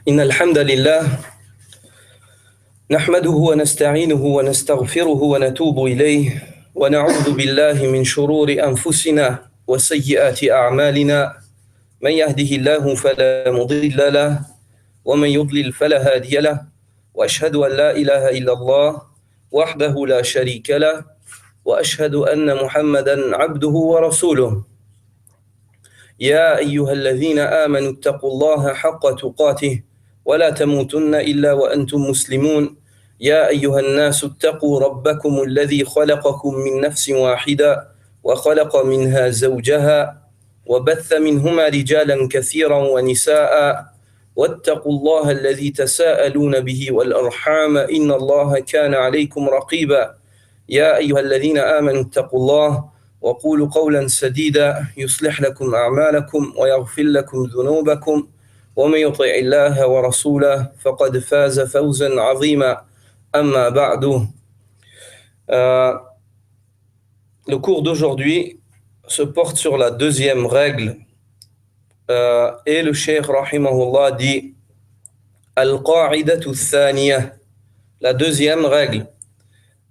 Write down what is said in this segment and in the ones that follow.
إن الحمد لله نحمده ونستعينه ونستغفره ونتوب إليه ونعوذ بالله من شرور أنفسنا وسيئات أعمالنا من يهده الله فلا مضل له ومن يضلل فلا هادي له وأشهد أن لا إله إلا الله وحده لا شريك له وأشهد أن محمدا عبده ورسوله يا أيها الذين آمنوا اتقوا الله حق تقاته ولا تموتن إلا وأنتم مسلمون يا أيها الناس اتقوا ربكم الذي خلقكم من نفس واحدة وخلق منها زوجها وبث منهما رجالا كثيرا ونساء واتقوا الله الذي تساءلون به والأرحام إن الله كان عليكم رقيبا يا أيها الذين آمنوا اتقوا الله وقولوا قولا سديدا يصلح لكم أعمالكم ويغفر لكم ذنوبكم ومن يطع الله ورسوله فقد فاز فوزا عظيما أما بعد. Le cours d'aujourd'hui se porte sur la deuxième règle et le cheikh rahimahullah dit Al-Qa'idatu Thaniya, la deuxième règle.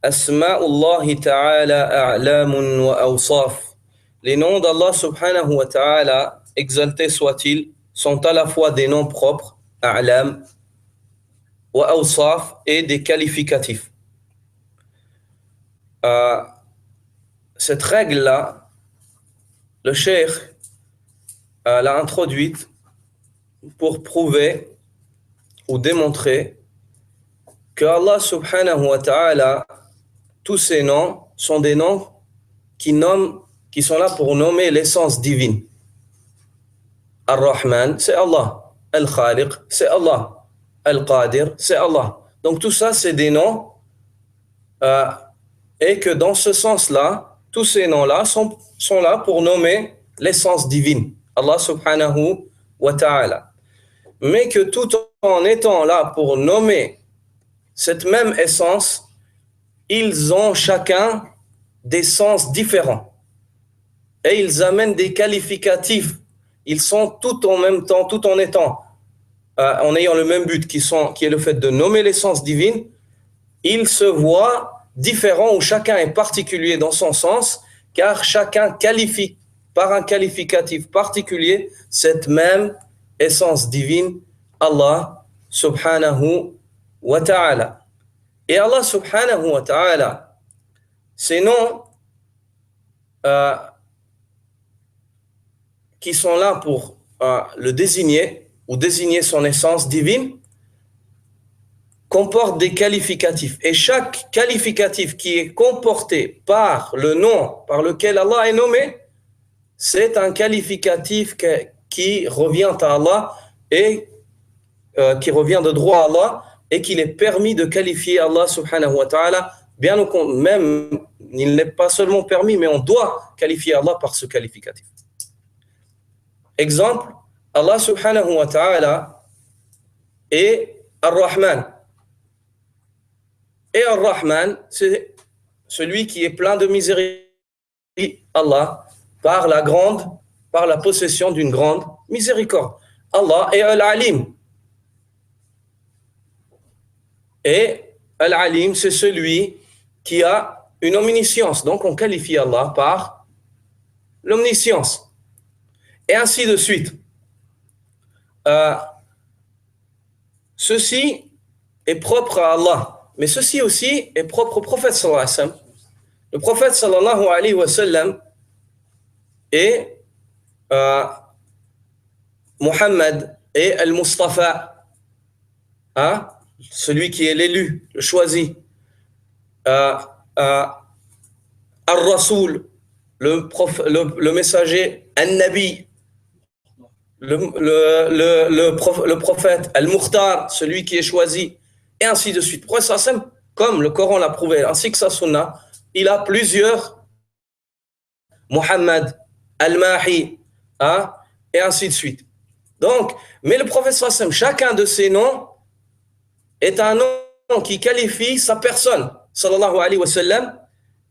Asma'ullahi ta'ala a'lamun wa awsaf. Les noms d'Allah subhanahu wa ta'ala, exaltés soient-ils, sont à la fois des noms propres, a'lam, wa awsaf, et des qualificatifs. Cette règle-là, le cheikh l'a introduite pour prouver ou démontrer que Allah subhanahu wa ta'ala, tous ces noms sont des noms qui sont là pour nommer l'essence divine. Ar-Rahman, c'est Allah. Al-Khaliq, c'est Allah. Al-Qadir, c'est Allah. Donc tout ça, c'est des noms et que dans ce sens-là, tous ces noms-là sont là pour nommer l'essence divine. Allah subhanahu wa ta'ala. Mais que tout en étant là pour nommer cette même essence, ils ont chacun des sens différents. Et ils amènent des qualificatifs. Ils sont tout en même temps, tout en étant, en ayant le même but qui est le fait de nommer l'essence divine, ils se voient différents où chacun est particulier dans son sens, car chacun qualifie par un qualificatif particulier cette même essence divine, Allah subhanahu wa ta'ala. Et Allah subhanahu wa ta'ala, ces noms qui sont là pour le désigner ou désigner son essence divine, comportent des qualificatifs. Et chaque qualificatif qui est comporté par le nom par lequel Allah est nommé, c'est un qualificatif qui revient à Allah et qui revient de droit à Allah et qu'il est permis de qualifier Allah subhanahu wa ta'ala, bien au contraire, même, il n'est pas seulement permis, mais on doit qualifier Allah par ce qualificatif. Exemple, Allah subhanahu wa ta'ala est Ar-Rahman. Et Ar-Rahman, c'est celui qui est plein de miséricorde. Allah, par la possession d'une grande miséricorde. Allah est Al-Alim. Et Al-Alim, c'est celui qui a une omniscience. Donc, on qualifie Allah par l'omniscience. Et ainsi de suite. Ceci est propre à Allah. Mais ceci aussi est propre au prophète sallallahu alayhi wa sallam. Le prophète sallallahu alayhi wa sallam est Muhammad et Al-Mustafa. Celui qui est l'élu, le choisi. Ar-Rasoul, le messager, An-Nabi, le prophète, Al-Mukhtar, celui qui est choisi, et ainsi de suite. Pourquoi ça, comme le Coran l'a prouvé, ainsi que sa sunna, il a plusieurs Muhammad, Al-Mahi, et ainsi de suite. Donc, mais le prophète sallam, chacun de ces noms est un nom qui qualifie sa personne, sallallahu alayhi wa sallam,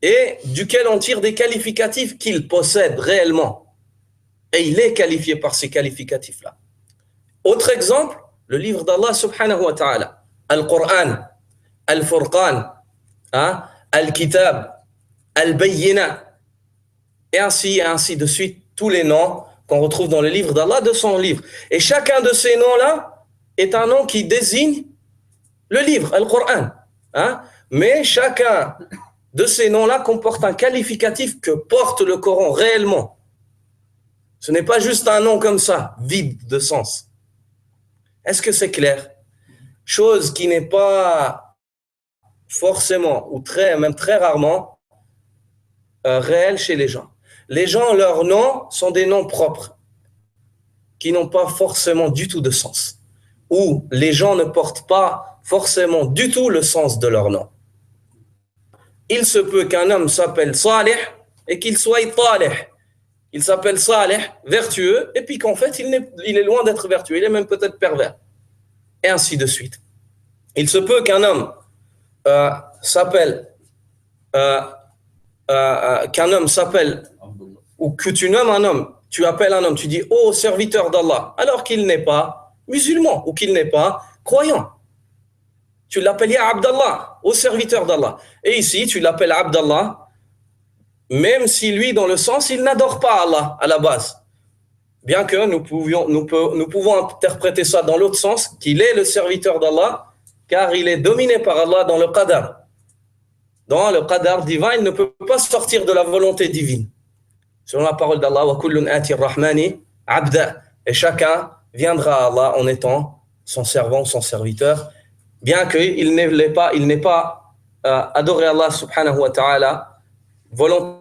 et duquel on tire des qualificatifs qu'il possède réellement. Et il est qualifié par ces qualificatifs-là. Autre exemple, le livre d'Allah subhanahu wa ta'ala, Al-Qur'an, Al-Furqan, hein, Al-Kitab, Al-Bayyina, et ainsi de suite, tous les noms qu'on retrouve dans le livre d'Allah, de son livre. Et chacun de ces noms-là est un nom qui désigne le livre, Al-Qur'an. Hein? Mais chacun de ces noms-là comporte un qualificatif que porte le Coran réellement. Ce n'est pas juste un nom comme ça, vide de sens. Est-ce que c'est clair? Chose qui n'est pas forcément, ou même très rarement, réelle chez les gens. Les gens, leurs noms sont des noms propres, qui n'ont pas forcément du tout de sens. Ou les gens ne portent pas forcément du tout le sens de leur nom. Il se peut qu'un homme s'appelle Salih et qu'il soit Talih. Il s'appelle Salih, vertueux, et puis qu'en fait, il est loin d'être vertueux, il est même peut-être pervers. Et ainsi de suite. Il se peut qu'un homme s'appelle, ou que tu nommes un homme, tu appelles un homme, tu dis « Oh, serviteur d'Allah », alors qu'il n'est pas musulman ou qu'il n'est pas croyant. Tu l'appelles « Ya Abdallah », « Ô serviteur d'Allah ». Et ici, tu l'appelles Abdallah, même si lui, dans le sens, il n'adore pas Allah à la base. Bien que nous pouvons interpréter ça dans l'autre sens, qu'il est le serviteur d'Allah, car il est dominé par Allah dans le qadar. Dans le qadar divin, il ne peut pas sortir de la volonté divine. Selon la parole d'Allah, wa kullun ati ar-rahmani abda, et chacun viendra à Allah en étant son servant, son serviteur, bien qu'il n'ait pas adoré Allah subhanahu wa ta'ala volontairement,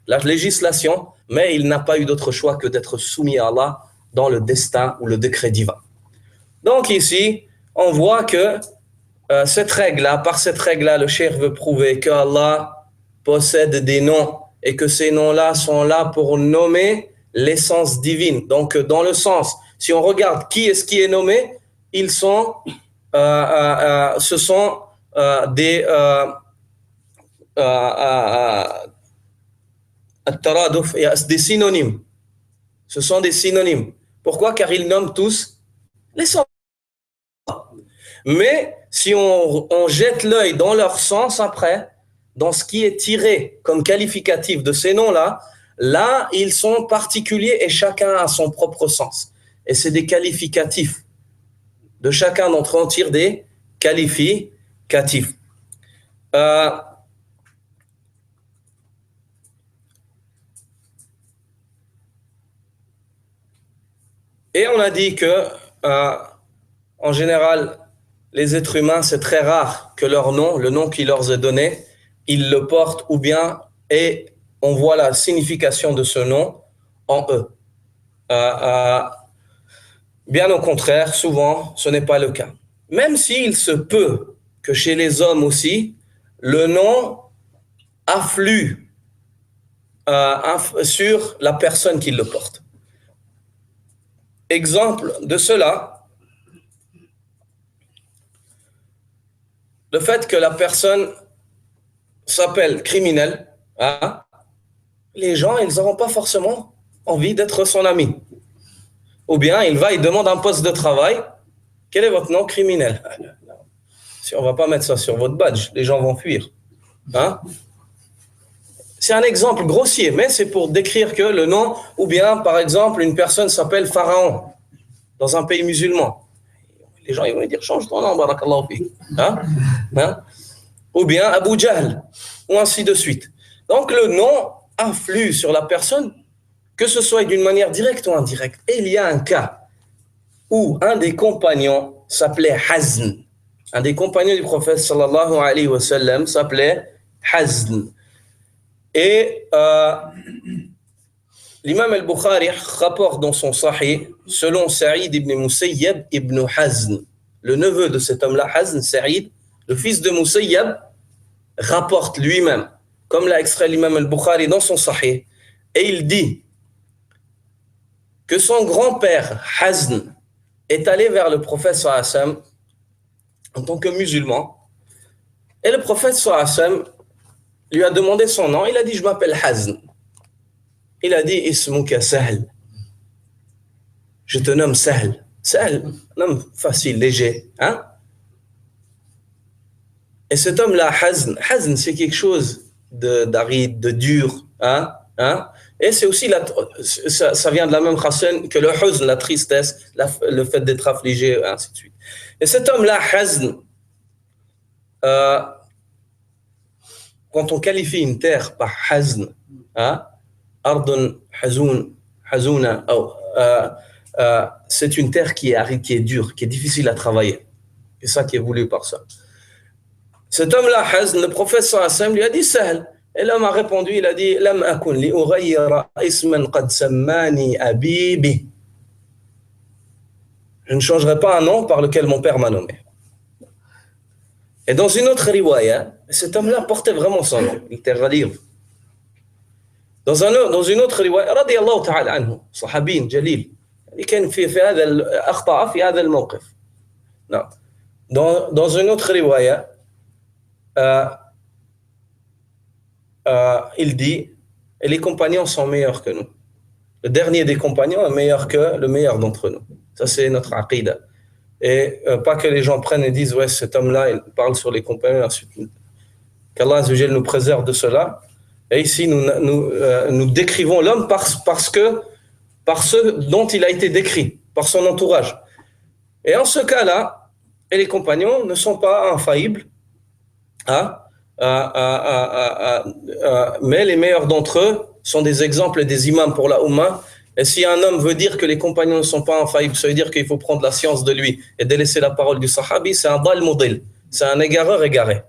la législation, mais il n'a pas eu d'autre choix que d'être soumis à Allah dans le destin ou le décret divin. Donc ici, on voit que cette règle-là, par cette règle-là, le cheikh veut prouver que Allah possède des noms et que ces noms-là sont là pour nommer l'essence divine. Donc, dans le sens, si on regarde qui est-ce qui est nommé, ce sont des synonymes. Ce sont des synonymes. Pourquoi? Car ils nomment tous l'essence. Mais si on jette l'œil dans leur sens après, dans ce qui est tiré comme qualificatif de ces noms-là, là, ils sont particuliers et chacun a son propre sens. Et c'est des qualificatifs. De chacun d'entre eux, on tire des qualificatifs. Et on a dit que, en général, les êtres humains, c'est très rare que leur nom, le nom qui leur est donné, ils le portent ou bien, et on voit la signification de ce nom en eux. Bien au contraire, souvent, ce n'est pas le cas. Même s'il se peut que chez les hommes aussi, le nom afflue sur la personne qui le porte. Exemple de cela, le fait que la personne s'appelle criminel, hein, les gens, ils n'auront pas forcément envie d'être son ami. Ou bien, il demande un poste de travail. Quel est votre nom? Criminel. Si on ne va pas mettre ça sur votre badge, les gens vont fuir. Hein? C'est un exemple grossier, mais c'est pour décrire que le nom, ou bien, par exemple, une personne s'appelle Pharaon dans un pays musulman. Les gens ils vont dire, change ton nom, barakallahu fik. Hein? Hein? Ou bien Abu Jahl, ou ainsi de suite. Donc le nom influe sur la personne, que ce soit d'une manière directe ou indirecte. Et il y a un cas où un des compagnons s'appelait Hazn. Un des compagnons du prophète sallallahu alayhi wa sallam s'appelait Hazn. Et l'imam al-Bukhari rapporte dans son Sahih, selon Sa'id ibn Musayyab ibn Hazn, le neveu de cet homme-là, Hazn, Sa'id, le fils de Musayyab, rapporte lui-même, comme l'a extrait l'imam al-Bukhari dans son Sahih, et il dit que son grand-père, Hazn, est allé vers le prophète sallallahu alayhi wa sallam en tant que musulman, et le prophète sallallahu alayhi wa sallam lui a demandé son nom, il a dit, je m'appelle Hazn. Il a dit, Ismuka Sahl. Je te nomme Sahl. Sahl, un homme facile, léger. Hein? Et cet homme-là, Hazn, c'est quelque chose d'aride, de dur. Hein? Hein? Et c'est aussi, ça vient de la même racine que le huzn, la tristesse, le fait d'être affligé, et ainsi de suite. Et cet homme-là, Hazn, euh, quand on qualifie une terre par Hazn, hein? Ardun Hazoun, Hazouna, c'est une terre qui est aride, qui est dure, qui est difficile à travailler. C'est ça qui est voulu par ça. Cet homme-là, Hazn, le prophète sallallahu alayhi wa sallam lui a dit Sahl. Et l'homme a répondu, il a dit Lam akun li ughayyira isman qad sammani abi bi. Je ne changerai pas un nom par lequel mon père m'a nommé. Et dans une autre riwaya, cet homme-là portait vraiment son nom. Il était ghalib. Dans une autre riwaya, رضي الله تعالى عنه صحابي جليل كان في هذا أخطأ في هذا الموقف. Non. Dans une autre riwaya, il dit et les compagnons sont meilleurs que nous. Le dernier des compagnons est meilleur que le meilleur d'entre nous. Ça, c'est notre aqidah. Et pas que les gens prennent et disent ouais, cet homme-là, il parle sur les compagnons. Ensuite, qu'Allah nous préserve de cela. Et ici, nous décrivons l'homme par ce dont il a été décrit, par son entourage. Et en ce cas-là, et les compagnons ne sont pas infaillibles, hein, mais les meilleurs d'entre eux sont des exemples et des imams pour la Ummah. Et si un homme veut dire que les compagnons ne sont pas infaillibles, ça veut dire qu'il faut prendre la science de lui et délaisser la parole du sahabi, c'est un dal modèle, c'est un égareur égaré.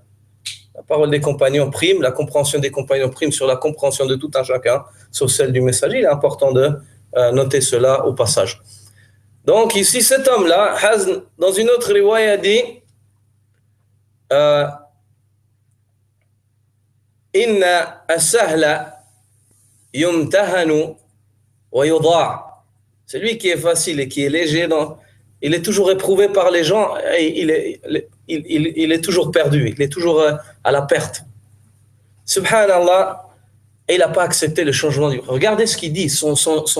La parole des compagnons prime, la compréhension des compagnons prime sur la compréhension de tout un chacun, sauf celle du messager. Il est important de noter cela au passage. Donc ici, cet homme-là, Hazn, dans une autre riwaya, a dit Inna as-sahla yumtahanu wa yudaa. C'est lui qui est facile et qui est léger. Il est toujours éprouvé par les gens et il est toujours perdu, il est toujours à la perte. Subhanallah, et il n'a pas accepté le changement du. Regardez ce qu'il dit, son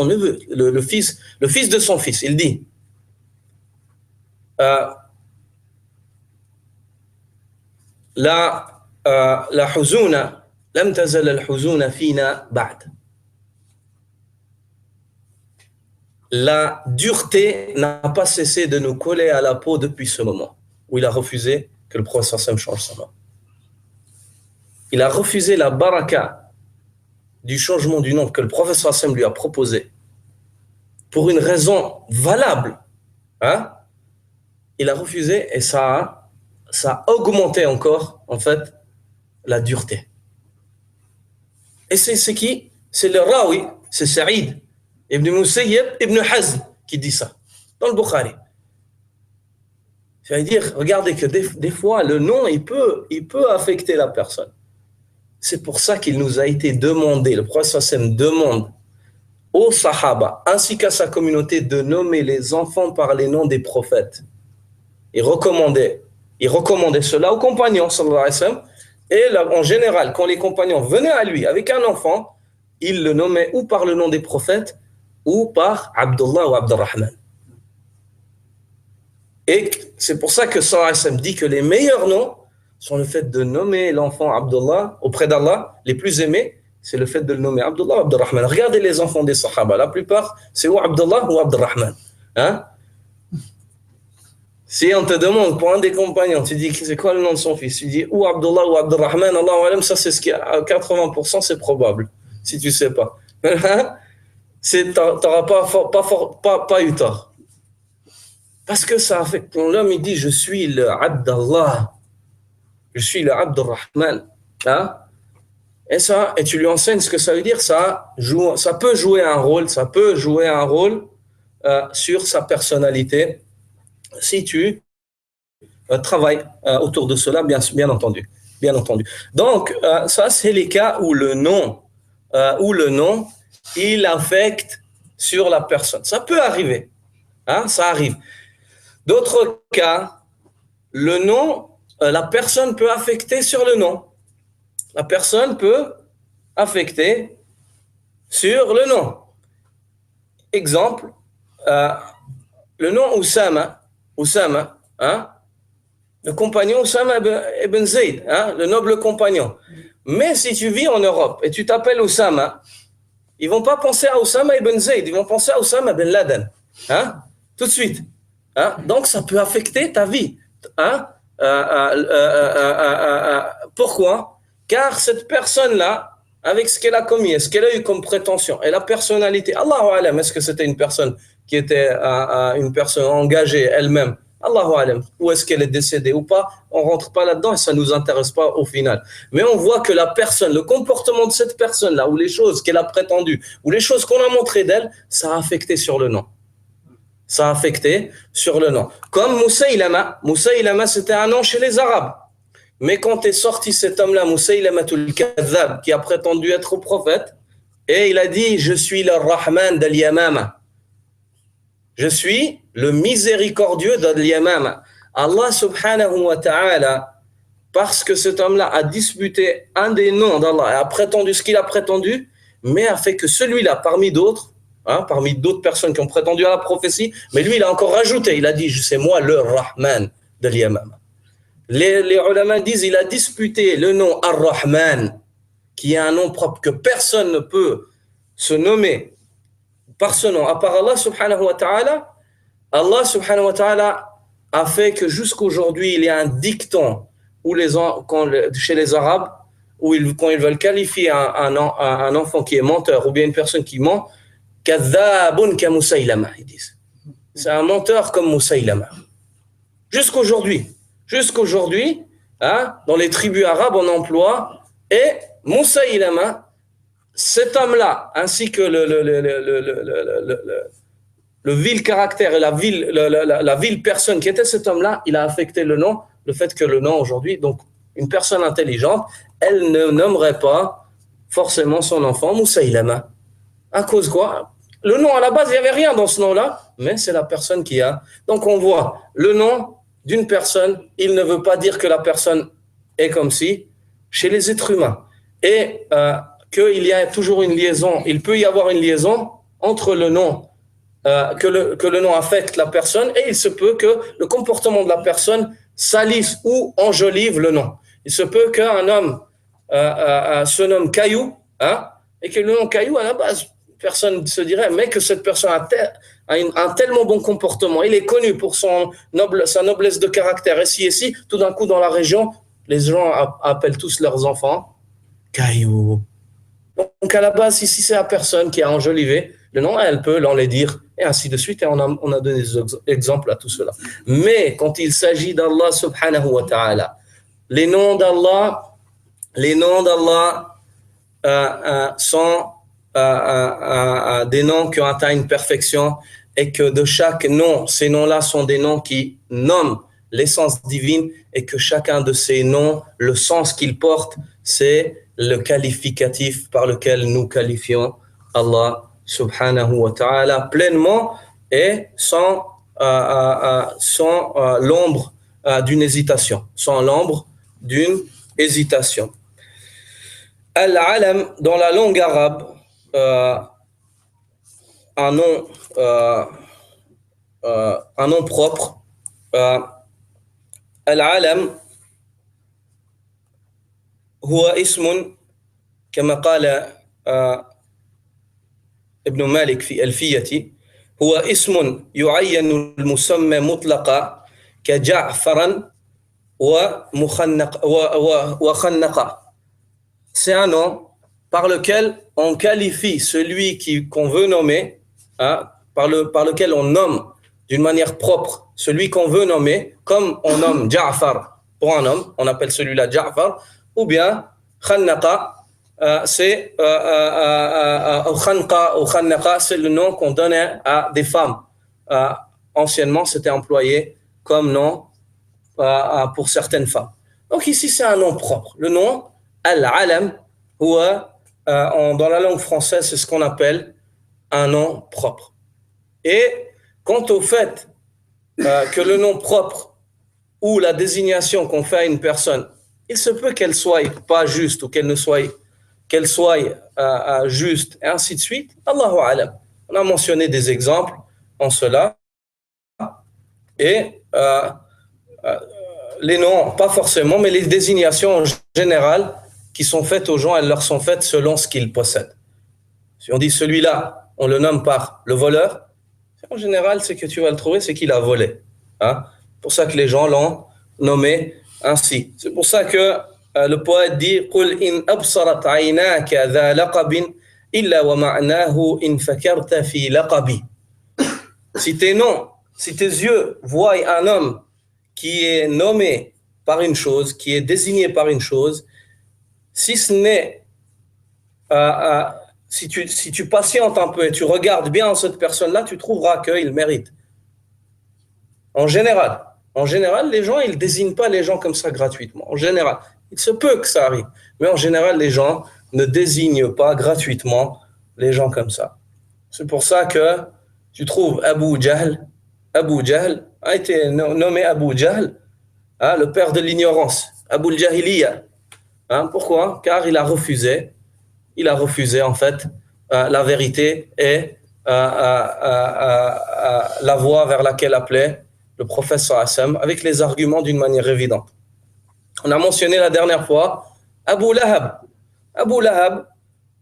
neveu, le fils de son fils, il dit la huzuna lam tazal al huzuna fina ba'd. La dureté n'a pas cessé de nous coller à la peau depuis ce moment où il a refusé que le prophète sallam change son nom. Il a refusé la baraka du changement du nom que le prophète sallam lui a proposé pour une raison valable. Hein? Il a refusé et ça a augmenté encore, en fait, la dureté. Et c'est qui? C'est le Rawi, c'est Saïd Ibn Musayyib Ibn Hazm qui dit ça, dans le Bukhari. C'est-à-dire, regardez que des fois, le nom, il peut affecter la personne. C'est pour ça qu'il nous a été demandé, le prophète sallam demande aux Sahaba, ainsi qu'à sa communauté, de nommer les enfants par les noms des prophètes. Il recommandait cela aux compagnons, sallallahu alayhi wa sallam. Et là, en général, quand les compagnons venaient à lui avec un enfant, il le nommait ou par le nom des prophètes ou par Abdullah ou Abdurrahman. Et c'est pour ça que sallallahu alayhi wa sallam dit que les meilleurs noms sont le fait de nommer l'enfant Abdullah auprès d'Allah. Les plus aimés, c'est le fait de le nommer Abdullah ou Abdurrahman. Regardez les enfants des Sahaba. La plupart, c'est ou Abdullah ou Abdurrahman. Hein? Si on te demande pour un des compagnons, tu dis c'est quoi le nom de son fils, tu dis ou Abdullah ou Abdurrahman, Allahu alam, ça c'est ce qui à 80% c'est probable, si tu sais pas. T'auras pas eu tort. Parce que ça affecte. Quand l'homme il dit je suis le Abdallah, je suis le Abdurrahman, hein? Et tu lui enseignes ce que ça veut dire, ça peut jouer un rôle, sur sa personnalité. Si tu travailles autour de cela, bien entendu. Donc, ça, c'est les cas où le nom, il affecte sur la personne. Ça peut arriver, hein, ça arrive. D'autres cas, le nom, la personne peut affecter sur le nom. La personne peut affecter sur le nom. Exemple, le nom Oussama, hein, le compagnon Oussama ibn Zayd, hein, le noble compagnon. Mais si tu vis en Europe et tu t'appelles Oussama, ils vont pas penser à Oussama ibn Zayd, ils vont penser à Oussama bin Laden, hein, tout de suite. Hein. Donc ça peut affecter ta vie. Hein. Pourquoi? Car cette personne-là, avec ce qu'elle a commis, ce qu'elle a eu comme prétention, et la personnalité, Allahu alam, est-ce que c'était une personne qui était une personne engagée elle-même? Allahu alam, ou est-ce qu'elle est décédée ou pas? On rentre pas là-dedans et ça nous intéresse pas au final. Mais on voit que la personne, le comportement de cette personne-là, ou les choses qu'elle a prétendues, ou les choses qu'on a montrées d'elle, ça a affecté sur le nom. Ça a affecté sur le nom. Comme Moussaïlama, c'était un nom chez les Arabes. Mais quand est sorti cet homme-là, Moussaïlamatul Kadhab, qui a prétendu être prophète, et il a dit, je suis le Rahman d'Al-Yamama. Je suis le miséricordieux d'Al-Yamama. Allah subhanahu wa ta'ala, parce que cet homme-là a disputé un des noms d'Allah, a prétendu ce qu'il a prétendu, mais a fait que celui-là, parmi d'autres personnes qui ont prétendu à la prophétie, mais lui, il a encore rajouté, il a dit, c'est moi le Rahman d'Al-Yamama. Les ulama disent, il a disputé le nom Ar-Rahman, qui est un nom propre que personne ne peut se nommer par ce nom, à part Allah subhanahu wa ta'ala. Allah subhanahu wa ta'ala a fait que jusqu'aujourd'hui, il y a un dicton où chez les Arabes, quand ils veulent qualifier un enfant qui est menteur ou bien une personne qui ment, kadhabun ka Moussaïlama, ils disent. C'est un menteur comme Moussaïlama. Jusqu'aujourd'hui, hein, dans les tribus arabes, on emploie, et Moussaïlama, cet homme-là, ainsi que le vil caractère et la vil personne qui était cet homme-là, il a affecté le nom, le fait que le nom aujourd'hui, donc une personne intelligente, elle ne nommerait pas forcément son enfant Moussaïlama. À cause quoi? Le nom à la base, il n'y avait rien dans ce nom-là, mais c'est la personne qui a. Donc on voit le nom d'une personne, il ne veut pas dire que la personne est comme si, chez les êtres humains. Et qu'il y a toujours une liaison, il peut y avoir une liaison entre le nom, que le nom affecte la personne, et il se peut que le comportement de la personne salisse ou enjolive le nom. Il se peut qu'un homme se nomme Caillou, hein, et que le nom Caillou, à la base, personne se dirait, mais que cette personne a un tellement bon comportement, il est connu pour sa noblesse de caractère, et si, tout d'un coup dans la région, les gens appellent tous leurs enfants Caillou. Donc à la base, ici c'est la personne qui a enjolivé le nom, elle peut l'enlaidir, et ainsi de suite, et on a donné des exemples à tout cela. Mais quand il s'agit d'Allah subhanahu wa ta'ala, les noms d'Allah sont des noms qui ont atteint une perfection, et que de chaque nom, ces noms-là sont des noms qui nomment l'essence divine, et que chacun de ces noms, le sens qu'ils portent, c'est le qualificatif par lequel nous qualifions Allah subhanahu wa ta'ala pleinement et sans l'ombre d'une hésitation. Sans l'ombre d'une hésitation. Al-alam, dans la langue arabe, un nom propre. Al-alam هو اسم كما قال ابن مالك في ألفيته هو اسم يعين المسمى مطلقا كجعفرا وخنقا. C'est un nom par lequel on qualifie celui qu'on veut nommer, hein, par lequel on nomme d'une manière propre celui qu'on veut nommer, comme on nomme Ja'far pour un homme, on appelle celui-là Ja'far, ou bien Khannaqa, c'est Khanqa ou Khannaqa, c'est le nom qu'on donnait à des femmes. Anciennement, c'était employé comme nom pour certaines femmes. Donc ici, c'est un nom propre. Le nom Al-Alam, ou dans la langue française, c'est ce qu'on appelle un nom propre. Et quant au fait que le nom propre ou la désignation qu'on fait à une personne, il se peut qu'elle soit pas juste ou qu'elle soit juste, et ainsi de suite. Allahu alam. On a mentionné des exemples en cela. Et les noms, pas forcément, mais les désignations en général qui sont faites aux gens, elles leur sont faites selon ce qu'ils possèdent. Si on dit celui-là, on le nomme par le voleur, en général, c'est que tu vas le trouver, c'est qu'il a volé. Hein? C'est pour ça que les gens l'ont nommé ainsi. C'est pour ça que le poète dit قُلْ إِنْ أَبْصَرَتْ عَيْنَاكَ ذَا لَقَبٍ إِلَّا وَمَعْنَاهُ إِنْ فَكَرْتَ فِي لَقَبِ. Si tes yeux voient un homme qui est nommé par une chose, qui est désigné par une chose, si ce n'est si tu patientes un peu et tu regardes bien cette personne-là, tu trouveras qu'il mérite. En général, les gens, ils ne désignent pas les gens comme ça gratuitement. En général, il se peut que ça arrive. Mais en général, les gens ne désignent pas gratuitement les gens comme ça. C'est pour ça que tu trouves Abu Jahl a été nommé Abu Jahl, hein, le père de l'ignorance, Abu Jahiliya. Hein, pourquoi? Car il a refusé en fait la vérité et la voie vers laquelle appelait le prophète sallallahu alayhi wa sallam avec les arguments d'une manière évidente. On a mentionné la dernière fois Abu Lahab. Abu Lahab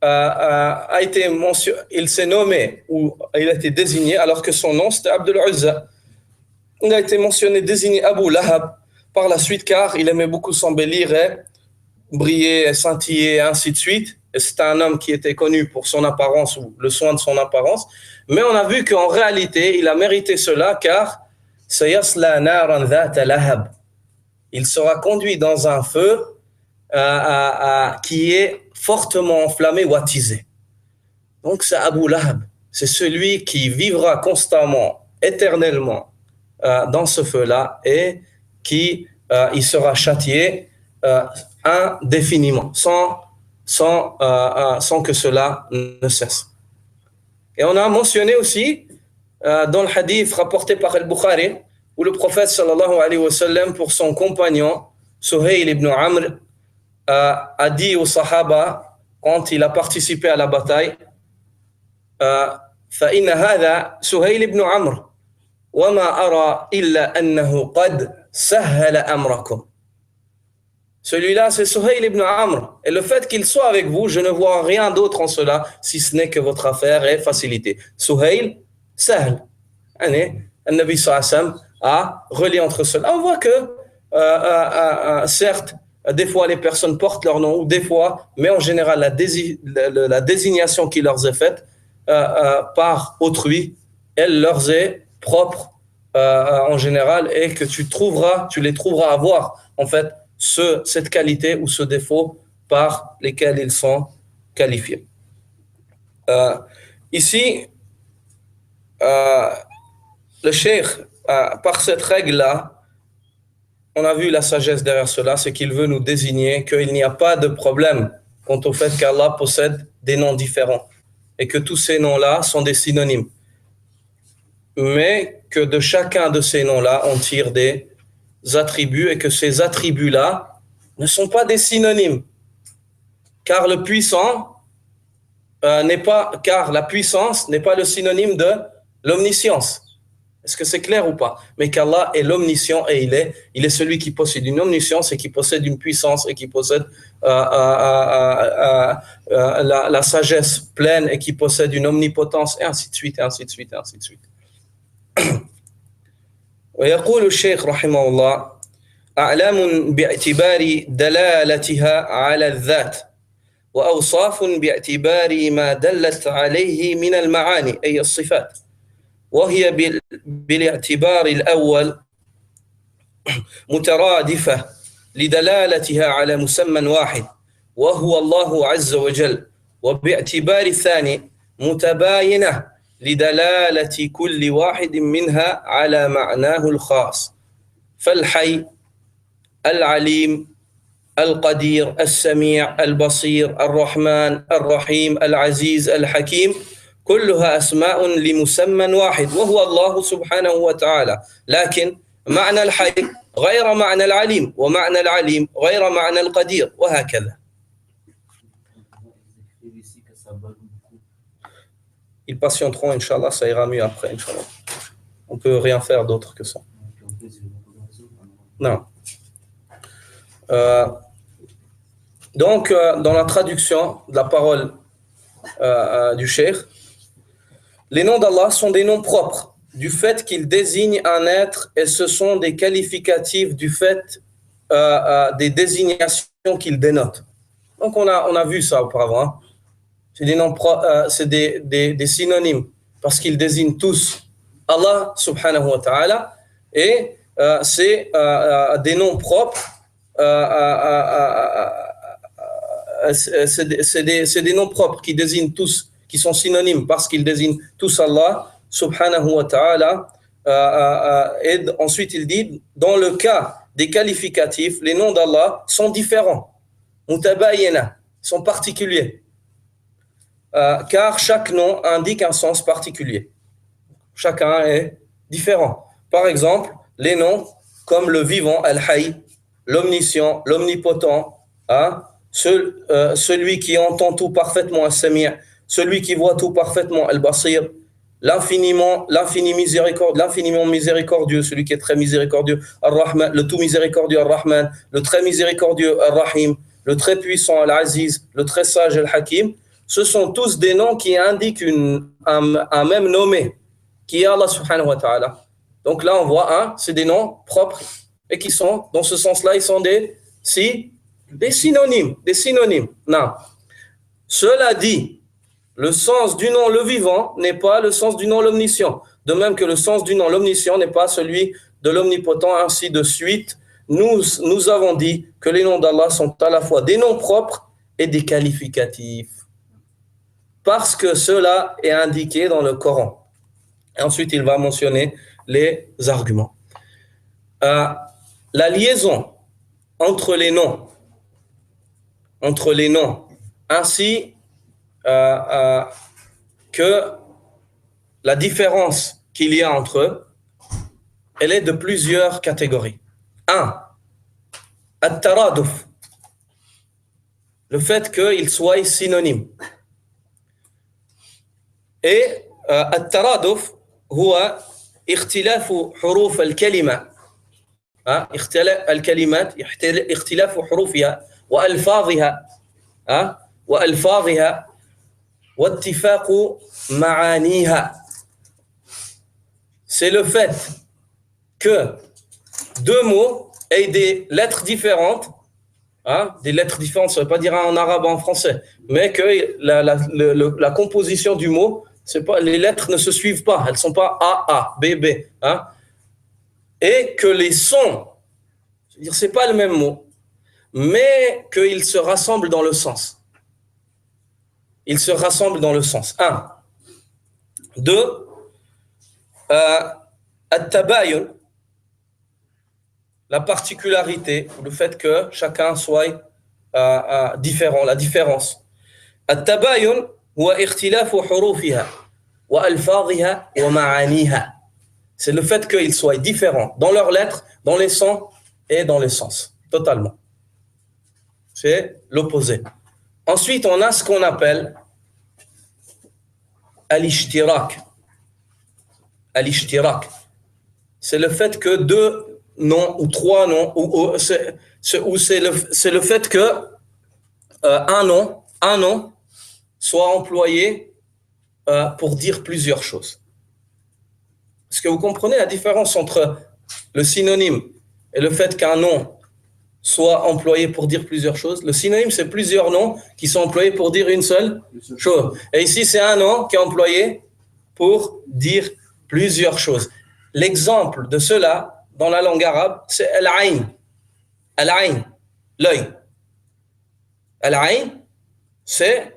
a été mentionné, il s'est nommé ou il a été désigné alors que son nom c'était Abdul Uzza. Il a été mentionné, désigné Abu Lahab par la suite car il aimait beaucoup s'embellir et briller, scintiller et ainsi de suite. Et c'était un homme qui était connu pour son apparence ou le soin de son apparence. Mais on a vu qu'en réalité, il a mérité cela car il sera conduit dans un feu qui est fortement enflammé ou attisé. Donc c'est Abu Lahab. C'est celui qui vivra constamment, éternellement dans ce feu-là et qui il sera châtié indéfiniment, sans que cela ne cesse. Et on a mentionné aussi dans le hadith rapporté par Al-Bukhari, où le prophète sallallahu alayhi wa sallam, pour son compagnon, Suhayl ibn Amr, a dit aux Sahaba, quand il a participé à la bataille, فإن هذا سهيل بن عمرو وما أرى إلا أنه قد سهل أمركم. Celui-là, c'est Suhayl ibn Amr. Et le fait qu'il soit avec vous, je ne vois rien d'autre en cela, si ce n'est que votre affaire est facilitée. Suhayl, Sahl. Nabi sallallahu alayhi wa sallam a relié entre cela. On voit que, certes, des fois les personnes portent leur nom, ou des fois, mais en général, la désignation qui leur est faite par autrui, elle leur est propre en général, et que tu les trouveras avoir, en fait, cette qualité ou ce défaut par lesquels ils sont qualifiés. Ici, le cheikh, par cette règle-là, on a vu la sagesse derrière cela, c'est qu'il veut nous désigner qu'il n'y a pas de problème quant au fait qu'Allah possède des noms différents et que tous ces noms-là sont des synonymes. Mais que de chacun de ces noms-là, on tire des attributs et que ces attributs-là ne sont pas des synonymes. Car le puissant car la puissance n'est pas le synonyme de l'omniscience. Est-ce que c'est clair ou pas? Mais qu'Allah est l'omniscient et il est celui qui possède une omniscience et qui possède une puissance et qui possède la sagesse pleine et qui possède une omnipotence et ainsi de suite, et ainsi de suite, et ainsi de suite. ويقول الشيخ رحمه الله أعلام باعتبار دلالتها على الذات وأوصاف باعتبار ما دلت عليه من المعاني أي الصفات وهي بالاعتبار الأول مترادفة لدلالتها على مسمى واحد وهو الله عز وجل وباعتبار الثاني متباينة لدلالة كل واحد منها على معناه الخاص فالحي العليم القدير السميع البصير الرحمن الرحيم العزيز الحكيم كلها أسماء لمسمى واحد وهو الله سبحانه وتعالى لكن معنى الحي غير معنى العليم ومعنى العليم غير معنى القدير وهكذا. Ils patienteront, Inch'Allah, ça ira mieux après, Inch'Allah. On ne peut rien faire d'autre que ça. Non. Donc, dans la traduction de la parole du cheikh, les noms d'Allah sont des noms propres du fait qu'ils désignent un être et ce sont des qualificatifs du fait des désignations qu'ils dénotent. Donc, on a vu ça auparavant. Hein. C'est des noms c'est des synonymes parce qu'ils désignent tous Allah subhanahu wa ta'ala et c'est des noms propres. C'est des noms propres qui désignent tous, qui sont synonymes parce qu'ils désignent tous Allah subhanahu wa ta'ala. Et ensuite il dit, dans le cas des qualificatifs, les noms d'Allah sont différents, mutabayina, sont particuliers, car chaque nom indique un sens particulier. Chacun est différent. Par exemple, les noms comme le vivant, Al-Hayy, l'omniscient, l'omnipotent, hein, celui qui entend tout parfaitement, Al-Sami', celui qui voit tout parfaitement, Al-Basir, l'infiniment miséricordieux, celui qui est très miséricordieux, Ar-Rahman, le tout miséricordieux, Ar-Rahman, le très miséricordieux, Ar-Rahim, le très puissant, Al-Aziz, le très sage, Al-Hakim. Ce sont tous des noms qui indiquent un même nommé, qui est Allah subhanahu wa ta'ala. Donc là, on voit, c'est des noms propres et qui sont, dans ce sens-là, ils sont des synonymes. Non. Cela dit, le sens du nom le vivant n'est pas le sens du nom l'omniscient. De même que le sens du nom l'omniscient n'est pas celui de l'omnipotent, ainsi de suite. Nous avons dit que les noms d'Allah sont à la fois des noms propres et des qualificatifs. Parce que cela est indiqué dans le Coran. Et ensuite, il va mentionner les arguments. La liaison entre les noms, ainsi que la différence qu'il y a entre eux, elle est de plusieurs catégories. 1. At-taraduf, le fait qu'ils soient synonymes. Et at-taraduf هو اختلاف حروف الكلمة اختلاف حروفها وألفاظها واتفاق معانيها. C'est le fait que deux mots aient des lettres différentes, des lettres différentes, ça ne veut pas dire en arabe ou en français, mais que la composition du mot, c'est pas, les lettres ne se suivent pas, elles ne sont pas A, B, B. Et que les sons, c'est-à-dire c'est pas le même mot, mais qu'ils se rassemblent dans le sens. Ils se rassemblent dans le sens. 1. 2. At-tabayun, la particularité, le fait que chacun soit différent, la différence. At-tabayun huwa ikhtilafu hurufiha wa alfadhiha wa ma'aniha. C'est le fait qu'ils soient différents dans leurs lettres, dans les sons et dans les sens, totalement. C'est l'opposé. Ensuite, on a ce qu'on appelle al-ishtirak. Al-ishtirak, c'est le fait que deux noms ou trois noms, c'est le fait que un nom soit employé pour dire plusieurs choses. Est-ce que vous comprenez la différence entre le synonyme et le fait qu'un nom soit employé pour dire plusieurs choses? Le synonyme, c'est plusieurs noms qui sont employés pour dire une seule chose. Et ici, c'est un nom qui est employé pour dire plusieurs choses. L'exemple de cela dans la langue arabe, c'est al-ayn. Al-ayn, l'œil. Al-ayn, c'est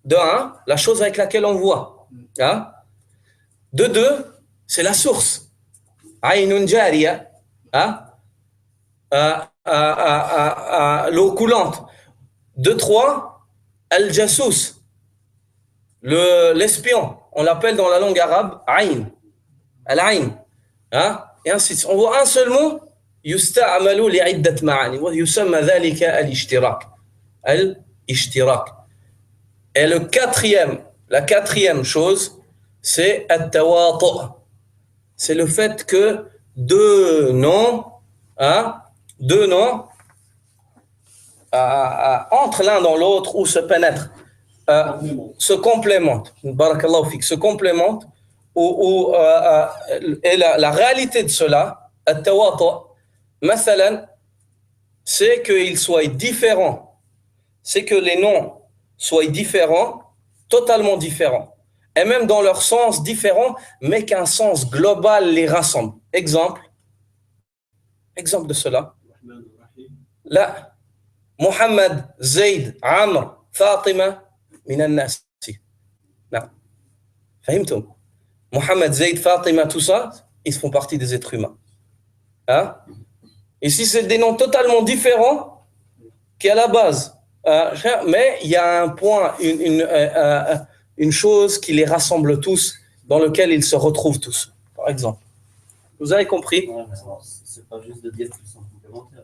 de un, la chose avec laquelle on voit. De deux, c'est la source. Aynun jariya, l'eau coulante. De trois, al-jassous, l'espion. On l'appelle dans la langue arabe ayn. Al-ayn. Et ainsi de suite. On voit un seul mot, yusta'amalu li'iddat ma'ani wa yusamma dhalika al-ishtirak. Al-ishtirak. Et la quatrième chose, c'est at-tawatu'. C'est le fait que hein, deux noms entre l'un dans l'autre ou se pénètrent, se complémentent, barakallahu fik, se complémentent, et la réalité de cela, at-tawatu', mathalan, c'est qu'ils soient différents, c'est que les noms soient différents, totalement différents, et même dans leur sens différent, mais qu'un sens global les rassemble. Exemple de cela. Là, Muhammad, Zayd, Amr, Fatima, min al-nas. Non. Fahimtum? Muhammad, Zayd, Fatima, tout ça, ils font partie des êtres humains. Hein? Et si c'est des noms totalement différents, qui est à la base, mais il y a un point, une chose qui les rassemble tous, dans lequel ils se retrouvent tous, par exemple. Vous avez compris? Ouais, c'est pas juste de dire qu'ils sont complémentaires.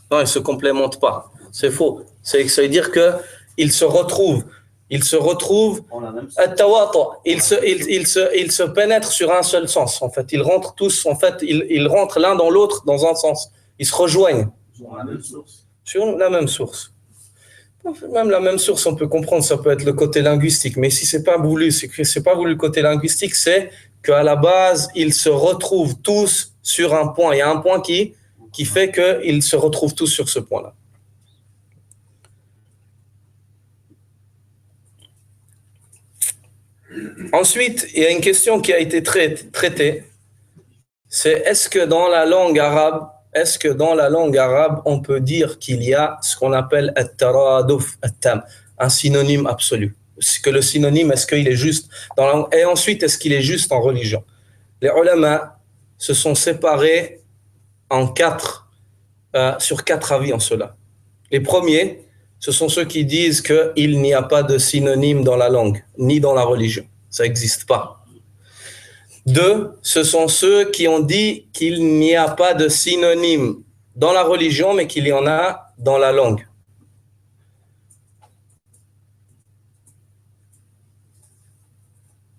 Non, ils ne se complémentent pas. C'est faux. Ça veut dire qu'ils se retrouvent. Ils se retrouvent. Ils se pénètrent sur un seul sens. En fait, ils rentrent tous. En fait, ils rentrent l'un dans l'autre dans un sens. Ils se rejoignent. Sur la même source. Sur la même source. Même la même source, on peut comprendre. Ça peut être le côté linguistique. Mais si c'est pas voulu, le côté linguistique, c'est qu'à la base, ils se retrouvent tous sur un point. Il y a un point qui fait qu'ils se retrouvent tous sur ce point-là. Ensuite, il y a une question qui a été traitée, c'est est-ce que dans la langue arabe, on peut dire qu'il y a ce qu'on appelle at-taraduf at-tam, un synonyme absolu. Est-ce que le synonyme, est-ce qu'il est juste dans la langue? Et ensuite, est-ce qu'il est juste en religion? Les ulama se sont séparés sur quatre avis en cela. Les premiers, ce sont ceux qui disent qu'il n'y a pas de synonyme dans la langue, ni dans la religion. Ça n'existe pas. Deux, ce sont ceux qui ont dit qu'il n'y a pas de synonyme dans la religion, mais qu'il y en a dans la langue.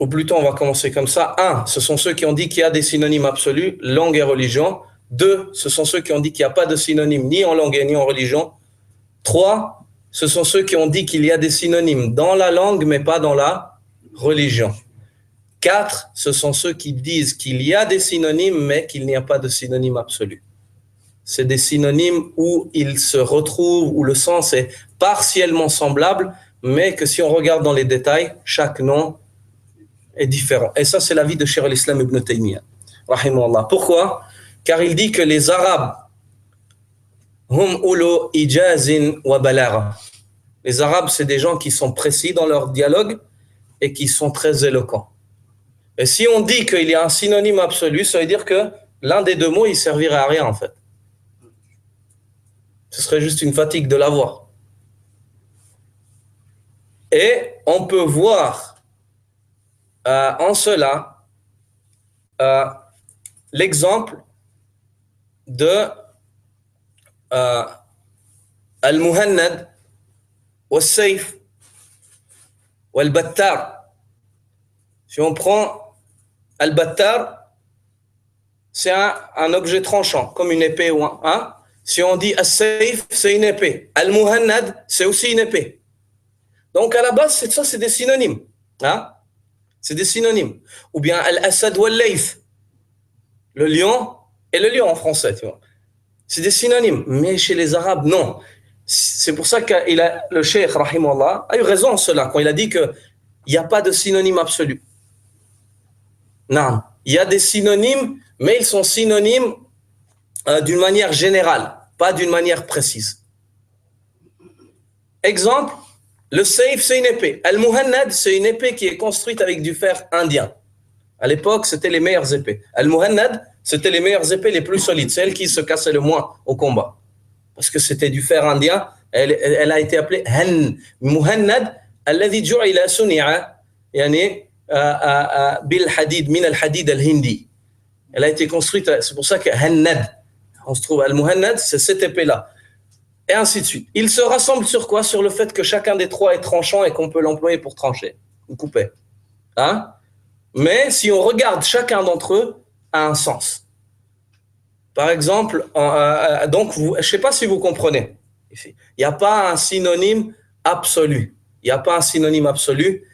Ou plutôt, on va commencer comme ça. Un, ce sont ceux qui ont dit qu'il y a des synonymes absolus, langue et religion. Deux, ce sont ceux qui ont dit qu'il n'y a pas de synonyme ni en langue ni en religion. Trois, ce sont ceux qui ont dit qu'il y a des synonymes dans la langue, mais pas dans la religion. Quatre, ce sont ceux qui disent qu'il y a des synonymes, mais qu'il n'y a pas de synonyme absolu. C'est des synonymes où ils se retrouvent, où le sens est partiellement semblable, mais que si on regarde dans les détails, chaque nom est différent. Et ça, c'est l'avis de Cheikh al-Islam ibn Taymiyyah, rahimahullah. Pourquoi? Car il dit que les Arabes, hum ulu ijazin wa balagha. Les Arabes, c'est des gens qui sont précis dans leur dialogue et qui sont très éloquents. Et si on dit qu'il y a un synonyme absolu, ça veut dire que l'un des deux mots, il servirait à rien en fait. Ce serait juste une fatigue de l'avoir. Et on peut voir en cela l'exemple de al-muhannad wal-sayf wal-battar. Si on prend al-battar, c'est un objet tranchant, comme une épée ou un. Si on dit al-sayf, c'est une épée. Al-muhannad, c'est aussi une épée. Donc à la base, c'est des synonymes. Hein? C'est des synonymes. Ou bien al-asad wal-layth, le lion et le lion en français, tu vois. C'est des synonymes. Mais chez les Arabes, non. C'est pour ça que le cheikh, rahimahullah, a eu raison en cela, quand il a dit qu'il n'y a pas de synonyme absolu. Non. Il y a des synonymes, mais ils sont synonymes d'une manière générale, pas d'une manière précise. Exemple, le sayf, c'est une épée. Al-muhannad, c'est une épée qui est construite avec du fer indien. À l'époque, c'était les meilleures épées. Al-muhannad, c'était les meilleures épées les plus solides, celles qui se cassaient le moins au combat. Parce que c'était du fer indien, elle a été appelée Han. Muhannad, alladhi ju'ila suni'a, yani bil hadid, min al-hadid al-hindi. Elle a été construite, c'est pour ça que Hannad, on se trouve al-muhannad, c'est cette épée-là. Et ainsi de suite. Ils se rassemblent sur quoi? Sur le fait que chacun des trois est tranchant et qu'on peut l'employer pour trancher ou couper. Hein? Mais si on regarde, chacun d'entre eux a un sens. Par exemple, donc, je ne sais pas si vous comprenez. Il n'y a pas un synonyme absolu. Il n'y a pas un synonyme absolu.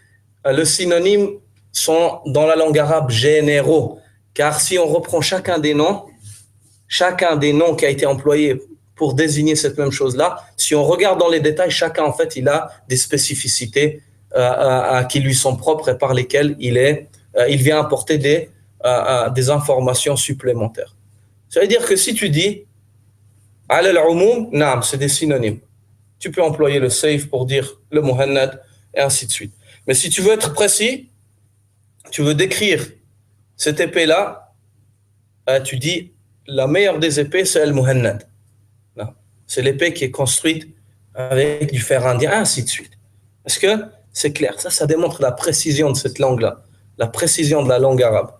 Le synonyme sont dans la langue arabe généraux. Car si on reprend chacun des noms qui a été employé pour désigner cette même chose-là, si on regarde dans les détails, chacun, en fait, il a des spécificités qui lui sont propres et par lesquelles il vient apporter des informations supplémentaires. Ça veut dire que si tu dis ala al-umum, naam, c'est des synonymes. Tu peux employer le safe pour dire le muhannad et ainsi de suite. Mais si tu veux être précis, tu veux décrire cette épée-là, tu dis la meilleure des épées, c'est le muhannad. C'est l'épée qui est construite avec du fer indien, ainsi de suite. Est-ce que c'est clair? Ça démontre la précision de cette langue-là, la précision de la langue arabe.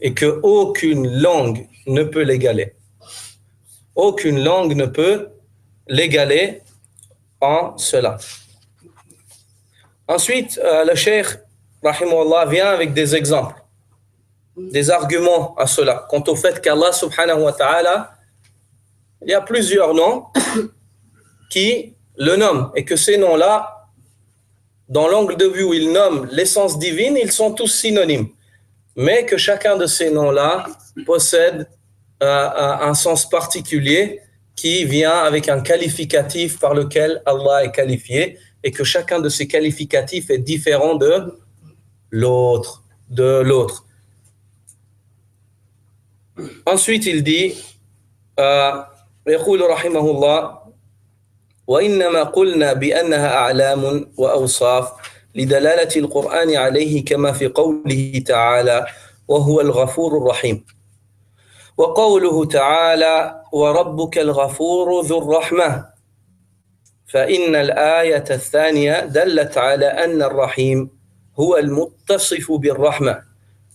Et qu'aucune langue ne peut l'égaler. Aucune langue ne peut l'égaler en cela. Ensuite, le cheikh, rahimahullah, vient avec des exemples, des arguments à cela, quant au fait qu'Allah subhanahu wa ta'ala, il y a plusieurs noms qui le nomment, et que ces noms-là, dans l'angle de vue où ils nomment l'essence divine, ils sont tous synonymes, mais que chacun de ces noms-là possède un sens particulier qui vient avec un qualificatif par lequel Allah est qualifié, et que chacun de ces qualificatifs est différent de l'autre. Ensuite, il dit يقول رحمه الله وإنما قلنا بأنها أعلام وأوصاف لدلالة القرآن عليه كما في قوله تعالى وهو الغفور الرحيم وقوله تعالى وربك الغفور ذو الرحمة فإن الآية الثانية دلت على أن الرحيم هو المتصف بالرحمة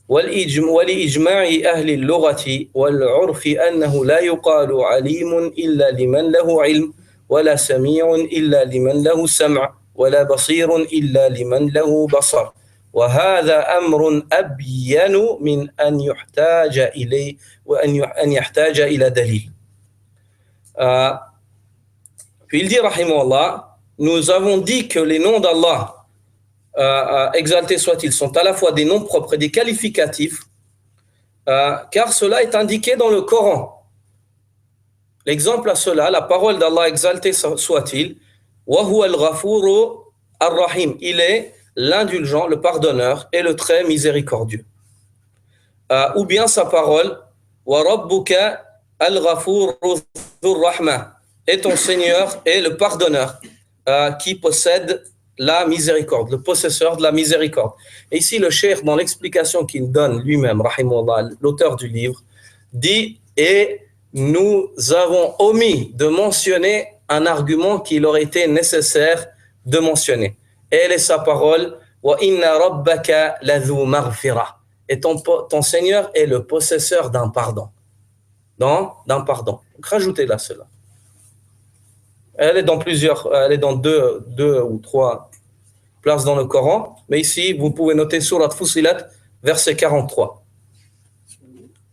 ولإجماع أهل اللغة والعرف أنه لا يقال عليم إلا لمن له علم ولا سميع إلا لمن له سمع ولا بصير إلا لمن له بصر وهذا أمر أبين من أن يحتاج إليه وأن يحتاج إلى دليل. Puis il dit, rahimahullah, nous avons dit que les noms d'Allah, exaltés soient-ils, sont à la fois des noms propres et des qualificatifs, car cela est indiqué dans le Coran. L'exemple à cela, la parole d'Allah exalté soit-il, wa huwa al-ghafuru ar-rahim, il est l'indulgent, le pardonneur et le très miséricordieux. Ou bien sa parole, wa rabbuka al-ghafuru dhur-rahma, et ton Seigneur est le pardonneur qui possède la miséricorde, le possesseur de la miséricorde. Et ici, le cheikh, dans l'explication qu'il donne lui-même, rahimahullah, l'auteur du livre, dit, et nous avons omis de mentionner un argument qu'il aurait été nécessaire de mentionner. Et elle est sa parole, wa inna rabbaka ladhu maghfira. Et ton Seigneur est le possesseur d'un pardon. D'un pardon. Donc, rajoutez-la cela. Elle est dans deux ou trois places dans le Coran, mais ici, vous pouvez noter Surat Fussilat, verset 43.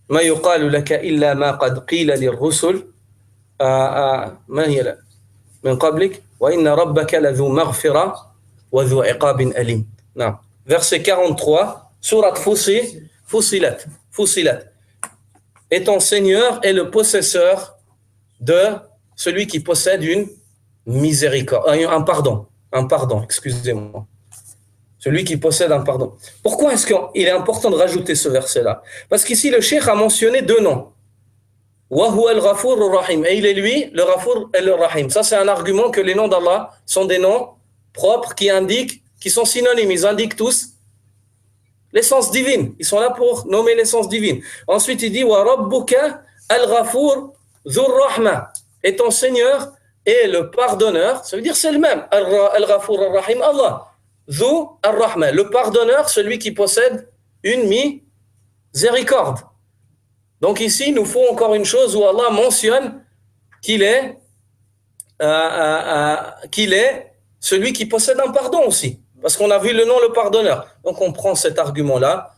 ما يقال لك إلا ما قد قيل للرسل ما هي من قبلك وإن ربك لذو مغفرة وذو عقاب أليم. نعم. Verset 43, Surat Fussilat. Et ton Seigneur est le possesseur de celui qui possède une miséricorde, un pardon, excusez-moi. Celui qui possède un pardon. Pourquoi est-ce qu'il est important de rajouter ce verset-là? Parce qu'ici, le cheikh a mentionné deux noms. Wa huwa al-Ghafur ar-Rahim. Et il est lui, le Ghafur et le Rahim. Ça, c'est un argument que les noms d'Allah sont des noms propres qui sont synonymes. Ils indiquent tous l'essence divine. Ils sont là pour nommer l'essence divine. Ensuite, il dit Wa rabbuka al-Ghafur dhur-Rahma. Et ton Seigneur est le pardonneur. Ça veut dire c'est le même. Al-Ghafur ar-Rahim, Allah. Dhu ar-Rahma, le pardonneur, celui qui possède une miséricorde. Donc ici, nous faut encore une chose où Allah mentionne qu'il est celui qui possède un pardon aussi. Parce qu'on a vu le nom, le pardonneur. Donc on prend cet argument-là,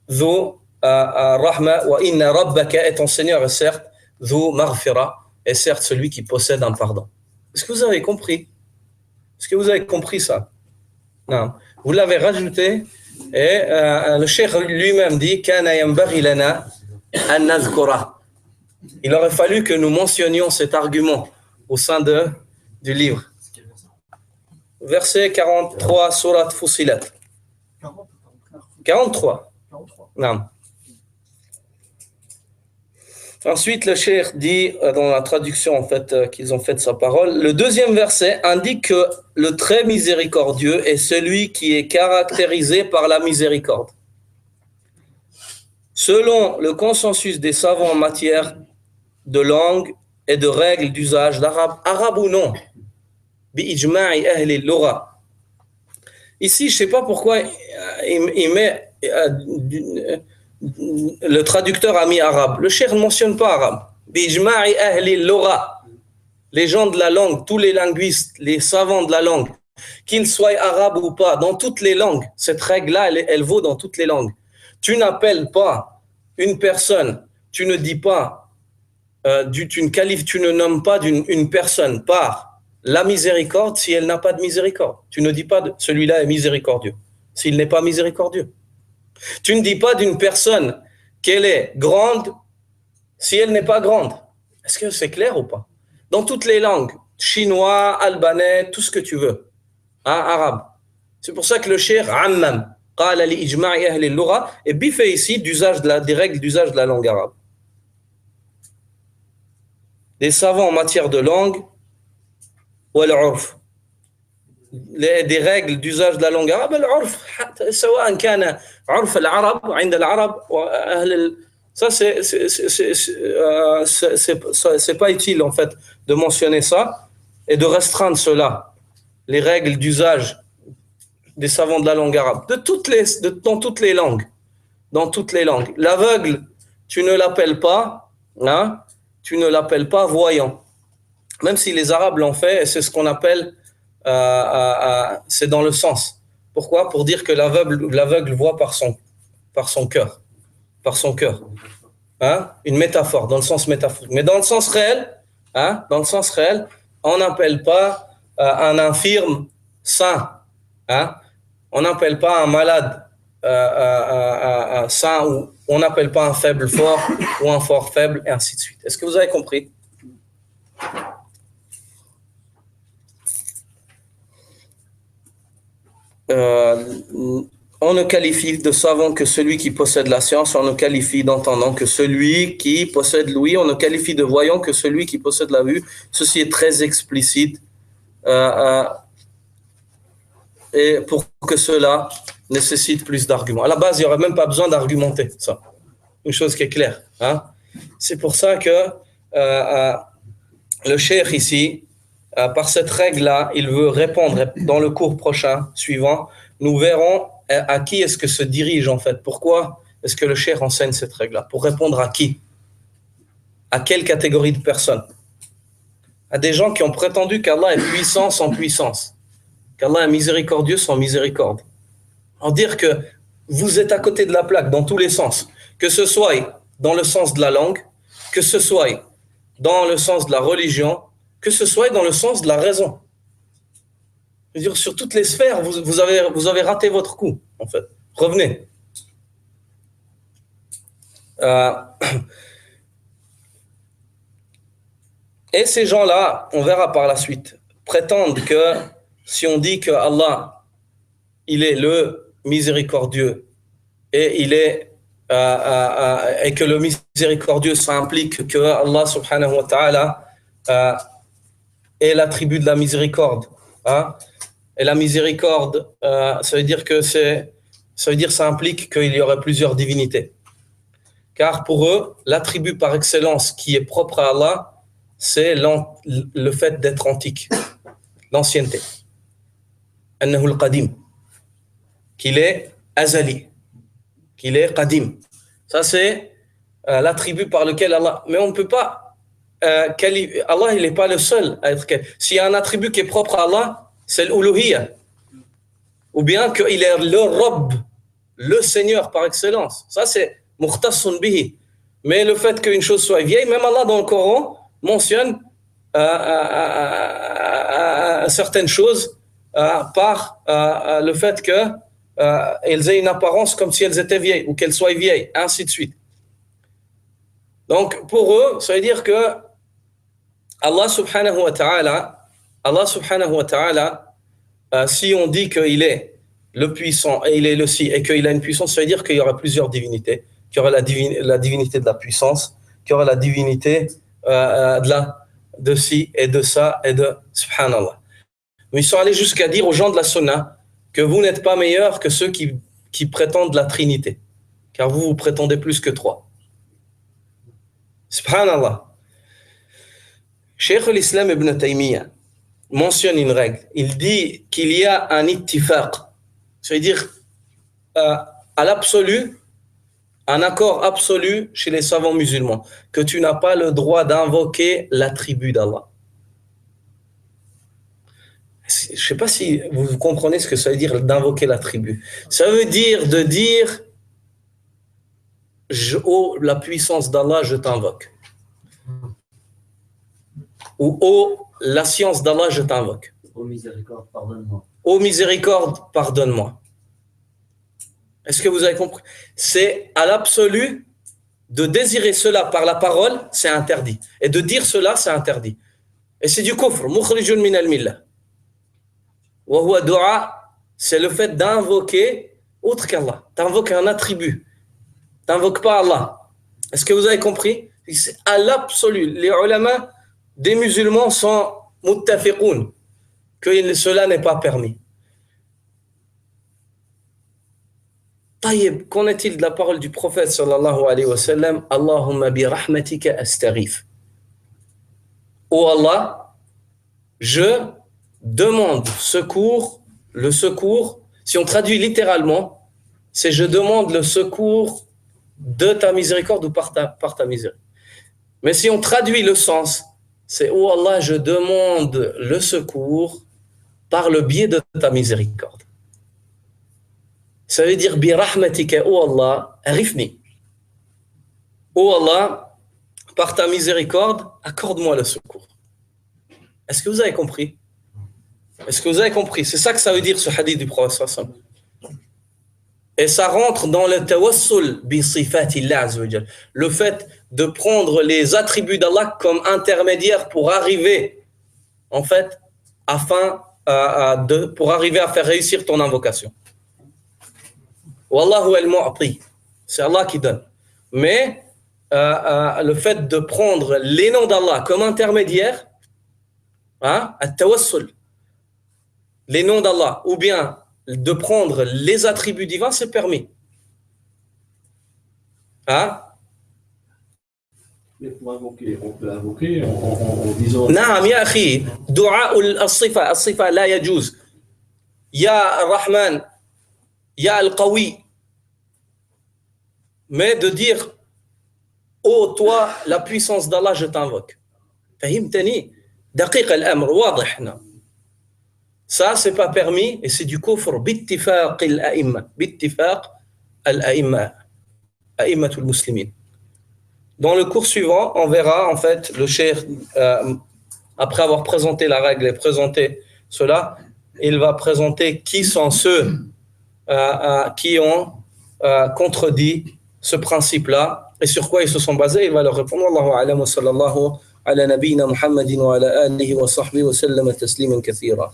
Dhu Rahma wa inna rabbaka, et ton Seigneur est certes dhu maghfira, est certes celui qui possède un pardon. Est-ce que vous avez compris? Est-ce que vous avez compris ça? Non. Vous l'avez rajouté et le cheikh lui-même dit kana yanbaghi lana an nadhkura. Il aurait fallu que nous mentionnions cet argument au sein du livre. Verset 43, Surat Fussilat. 43. Non. Ensuite, le cheikh dit, dans la traduction en fait, qu'ils ont fait de sa parole, le deuxième verset indique que le très miséricordieux est celui qui est caractérisé par la miséricorde. Selon le consensus des savants en matière de langue et de règles d'usage d'arabe, arabe ou non, bi-ijma'i ahli al-lugha. Ici, je ne sais pas pourquoi il met le traducteur a mis arabe. Le cheikh ne mentionne pas arabe. Bi-ijma'i ahli al-lugha. Les gens de la langue, tous les linguistes, les savants de la langue, qu'ils soient arabes ou pas, dans toutes les langues, cette règle-là, elle vaut dans toutes les langues. Tu n'appelles pas une personne, tu ne dis pas, tu ne nommes pas une personne par la miséricorde si elle n'a pas de miséricorde. Tu ne dis pas celui-là est miséricordieux s'il n'est pas miséricordieux. Tu ne dis pas d'une personne qu'elle est grande si elle n'est pas grande. Est-ce que c'est clair ou pas? Dans toutes les langues, chinois, albanais, tout ce que tu veux, arabe. C'est pour ça que le cheikh ammam qala li ijma'i ahli al-lugha et bifait ici des règles d'usage de la langue arabe. Les savants en matière de langue des règles d'usage de la langue arabe, سواء كان عرف العرب عند العرب وأهل ça c'est pas utile en fait de mentionner ça et de restreindre cela, les règles d'usage des savants de la langue arabe, dans toutes les langues. L'aveugle, tu ne l'appelles pas, hein, tu ne l'appelles pas voyant. Même si les Arabes l'ont fait, et c'est ce qu'on appelle, c'est dans le sens. Pourquoi? Pour dire que l'aveugle voit par son cœur. Hein? Une métaphore, dans le sens métaphorique. Mais dans le sens réel, on n'appelle pas un infirme saint. Hein? On n'appelle pas un malade saint, ou on n'appelle pas un faible fort, ou un fort faible, et ainsi de suite. Est-ce que vous avez compris? On ne qualifie de savant que celui qui possède la science, on ne qualifie d'entendant que celui qui possède l'ouïe, on ne qualifie de voyant que celui qui possède la vue. Ceci est très explicite. Et pour que cela nécessite plus d'arguments. À la base, il n'y aurait même pas besoin d'argumenter ça. Une chose qui est claire. Hein? C'est pour ça que le cheikh ici, par cette règle-là, il veut répondre dans le cours prochain, suivant. Nous verrons à qui est-ce que se dirige en fait. Pourquoi est-ce que le cheikh enseigne cette règle-là? Pour répondre à qui? À quelle catégorie de personnes? À des gens qui ont prétendu qu'Allah est puissant sans puissance, qu'Allah est miséricordieux sans miséricorde. En dire que vous êtes à côté de la plaque dans tous les sens, que ce soit dans le sens de la langue, que ce soit dans le sens de la religion, que ce soit dans le sens de la raison. Je veux dire, sur toutes les sphères, vous avez raté votre coup, en fait. Revenez. Et ces gens-là, on verra par la suite, prétendent que si on dit que Allah, il est le miséricordieux et et que le miséricordieux, ça implique que Allah subhanahu wa ta'ala est l'attribut de la miséricorde. Hein? Et la miséricorde, ça veut dire ça implique qu'il y aurait plusieurs divinités. Car pour eux, l'attribut par excellence qui est propre à Allah, c'est le fait d'être antique, l'ancienneté. Annahu al-qadim, qu'il est azali, qu'il est qadim. Ça, c'est l'attribut par lequel Allah... Mais on ne peut pas... Allah, il n'est pas le seul à être... S'il y a un attribut qui est propre à Allah, c'est l'uluhiyya. Ou bien qu'il est le Rabb, le Seigneur par excellence. Ça, c'est mukhtassun bihi. Mais le fait qu'une chose soit vieille, même Allah dans le Coran mentionne certaines choses par le fait qu'elles aient une apparence comme si elles étaient vieilles ou qu'elles soient vieilles, ainsi de suite. Donc pour eux, ça veut dire que Allah subhanahu wa ta'ala, si on dit qu'il est le puissant et il est le si et qu'il a une puissance, ça veut dire qu'il y aura plusieurs divinités, qu'il y aura la divinité de la puissance, qu'il y aura la divinité de ci et de ça et de subhanallah. Mais ils sont allés jusqu'à dire aux gens de la sunna que vous n'êtes pas meilleurs que ceux qui prétendent la Trinité, car vous prétendez plus que 3. Subhanallah. Cheikh al-Islam ibn Taymiyyah mentionne une règle. Il dit qu'il y a un ittifaq, c'est-à-dire à l'absolu, un accord absolu chez les savants musulmans, que tu n'as pas le droit d'invoquer l'attribut d'Allah. Je ne sais pas si vous comprenez ce que ça veut dire d'invoquer l'attribut. Ça veut dire de dire oh, la puissance d'Allah, je t'invoque. Ou oh, la science d'Allah, je t'invoque. Ô miséricorde, pardonne-moi. Ô miséricorde, pardonne-moi. Est-ce que vous avez compris? C'est à l'absolu de désirer cela par la parole, c'est interdit. Et de dire cela, c'est interdit. Et c'est du kufr, mukhrijun min al-millah. Wa huwa du'a, c'est le fait d'invoquer autre qu'Allah. T'invoques un attribut. T'invoques pas Allah. Est-ce que vous avez compris? C'est à l'absolu. Les ulama des musulmans sont muttafiqoun, que cela n'est pas permis. Taïb, qu'en est-il de la parole du prophète sallallahu alayhi wa sallam? Allahumma bi rahmatika astaghith. Oh Allah, je demande secours, le secours, si on traduit littéralement, c'est je demande le secours de ta miséricorde ou par ta miséricorde. Mais si on traduit le sens, c'est oh Allah, je demande le secours par le biais de ta miséricorde. Ça veut dire bi rahmatika, oh Allah, arifni. Oh Allah, par ta miséricorde, accorde-moi le secours. Est-ce que vous avez compris? Est-ce que vous avez compris? C'est ça que ça veut dire ce hadith du prophète sallallahu alayhi wa sallam. Et ça rentre dans le tawassul bi sifatillah azza wa jalla. Le fait de prendre les attributs d'Allah comme intermédiaire pour arriver, en fait, pour arriver à faire réussir ton invocation. Wallahu al-mu'ti, c'est Allah qui donne. Mais le fait de prendre les noms d'Allah comme intermédiaire, at-tawassul, les noms d'Allah, ou bien de prendre les attributs divins, c'est permis. Mais pour invoquer, on peut invoquer en disant. نعم يا أخي دعاء الصفة لا يجوز يا الرحمن يا القوي, mais de dire oh toi la puissance d'Allah je t'invoque. فهمتني دقيق الأمر واضح. Ça c'est pas permis et c'est du kufr باتفاق الأئمة باتفاق الأئمة أئمة المسلمين. Dans le cours suivant, on verra en fait le cheikh, après avoir présenté la règle et présenté cela, il va présenter qui sont ceux qui ont contredit ce principe-là et sur quoi ils se sont basés. Il va leur répondre. Allahu a'lam wa sallallahu ala nabiyyina Muhammadin wa ala alihi wa sahbihi wa sallama tasliman kathira.